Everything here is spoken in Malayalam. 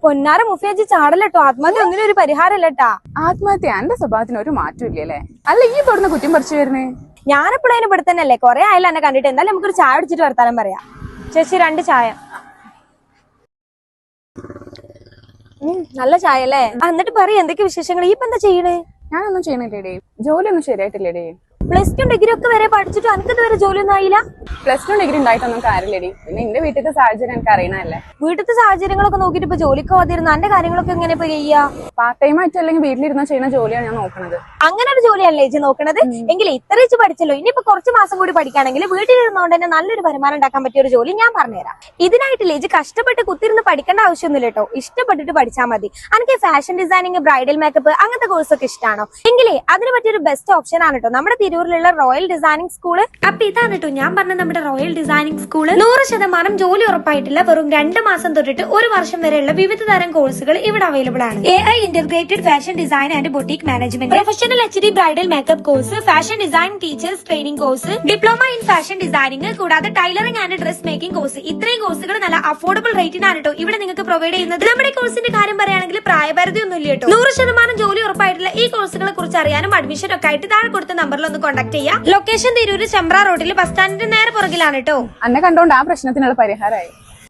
പൊന്നാര മുഫിയാജി ചാടല്ലോ. ആത്മഹത്യ ഒന്നിനും ഒരു പരിഹാരമല്ലട്ടാ. ആത്മഹത്യ എന്റെ സ്വഭാവത്തിന് ഒരു മാറ്റം ഇല്ലല്ലേ? അല്ല ഈ ഇവിടുന്ന് കുറ്റം പറിച്ചു വരുന്നേ? ഞാനെപ്പോഴും അതിന് ഇവിടെ തന്നെയല്ലേ, കൊറേ ആയാലും എന്നെ കണ്ടിട്ട്. എന്തായാലും നമുക്കൊരു ചായ അടിച്ചിട്ട് വർത്താനം പറയാം. ചേച്ചി 2 ചായ. നല്ല ചായ അല്ലേ? എന്നിട്ട് പറയാ എന്തൊക്കെ വിശേഷങ്ങൾ. ഈ ഇപ്പൊ എന്താ ചെയ്യണേ? ഞാനൊന്നും ചെയ്യണില്ലേടേ, ജോലിയൊന്നും ശരിയായിട്ടില്ലേടേ. +2 ഡിഗ്രി ഒക്കെ വരെ പഠിച്ചിട്ട് എനിക്ക് ഇതുവരെ ജോലിയൊന്നും ആയില്ല. +2 ഡിഗ്രി ഉണ്ടായിട്ടൊന്നും കാര്യമില്ലേടി. പിന്നെ എന്റെ വീട്ടിലത്തെ സാഹചര്യം എനിക്ക് അറിയണല്ലേ. വീട്ടിലത്തെ സാഹചര്യങ്ങളൊക്കെ നോക്കിട്ട് ഇപ്പൊ ജോലിക്ക് പോകാതിരുന്ന എന്റെ കാര്യങ്ങളൊക്കെ എങ്ങനെ ഇപ്പൊ ചെയ്യാ? പാർട്ട് ടൈം ആയിട്ട് അല്ലെങ്കിൽ വീട്ടിലിരുന്ന് ചെയ്യുന്ന ജോലിയാണ് ഞാൻ നോക്കണത്. അങ്ങനെ ഒരു ജോലിയല്ലേ ചേച്ചി നോക്കണത്? എങ്കിൽ ഇത്ര വെച്ച് പഠിച്ചല്ലോ, ഇനിയിപ്പോ കുറച്ച് മാസം കൂടി പഠിക്കുകയാണെങ്കിൽ വീട്ടിലിരുന്നോണ്ട് തന്നെ നല്ലൊരു വരുമാനം ഉണ്ടാക്കാൻ പറ്റിയ ഒരു ജോലി ഞാൻ പറഞ്ഞുതരാം. ഇതിനായിട്ട് ചേച്ചി കഷ്ടപ്പെട്ട് കുത്തിരുന്ന് പഠിക്കേണ്ട ആവശ്യമൊന്നുമില്ല കേട്ടോ. ഇഷ്ടപ്പെട്ടിട്ട് പഠിച്ചാൽ മതി. എനിക്ക് ഫാഷൻ ഡിസൈനിങ്, ബ്രൈഡൽ മേക്കപ്പ് അങ്ങനത്തെ കോഴ്സൊക്കെ ഇഷ്ടമാണോ? എങ്കിലേ അതിന് പറ്റിയൊരു ബെസ്റ്റ് ഓപ്ഷൻ ആണ് കേട്ടോ നമ്മുടെ തിരൂരിലുള്ള റോയൽ ഡിസൈനിങ് സ്കൂള്. അപ്പൊ ഇതാണ് കേട്ടോ ഞാൻ പറഞ്ഞ നമ്മുടെ റോയൽ ഡിസൈനിങ് സ്കൂള്. 100% ജോലി ഉറപ്പായിട്ടില്ല. വെറും 2 മാസം തൊട്ടിട്ട് 1 വർഷം വരെയുള്ള വിവിധ തരം കോഴ്സുകൾ ഇവിടെ അവൈലബിൾ ആണ്. AI integrated fashion design and boutique management, professional HD bridal makeup course, fashion design teachers training course, diploma in fashion designing, കൂടാതെ tailoring and dress making course. ഇത്രയും കോഴ്സുകൾ നല്ല അഫോർഡബിൾ റേറ്റിനാണ് കേട്ടോ ഇവിടെ നിങ്ങൾക്ക് പ്രൊവൈഡ് ചെയ്യുന്നത്. നമ്മുടെ കോഴ്സിന്റെ കാര്യം പറയുകയാണെങ്കിൽ പ്രായപരിധി ഒന്നും ഇല്ല കേട്ടോ. 100% ജോലി ഉറപ്പായിട്ടുള്ള ഈ കോഴ്സുകളെ കുറിച്ച് അറിയാനും അഡ്മിഷൻ ഒക്കെ ആയിട്ട് താഴെ കൊടുത്ത നമ്പറിൽ ഒന്ന് കോൺടാക്ട് ചെയ്യാം. ലൊക്കേഷൻ തിരൂര് ചെമ്പ്ര റോഡിൽ ബസ് സ്റ്റാൻഡിന്റെ നേരെ പുറകിലാണ് കേട്ടോ. അന്നെ കണ്ടോണ്ട് ആ പ്രശ്നത്തിനുള്ള പരിഹാരമായി.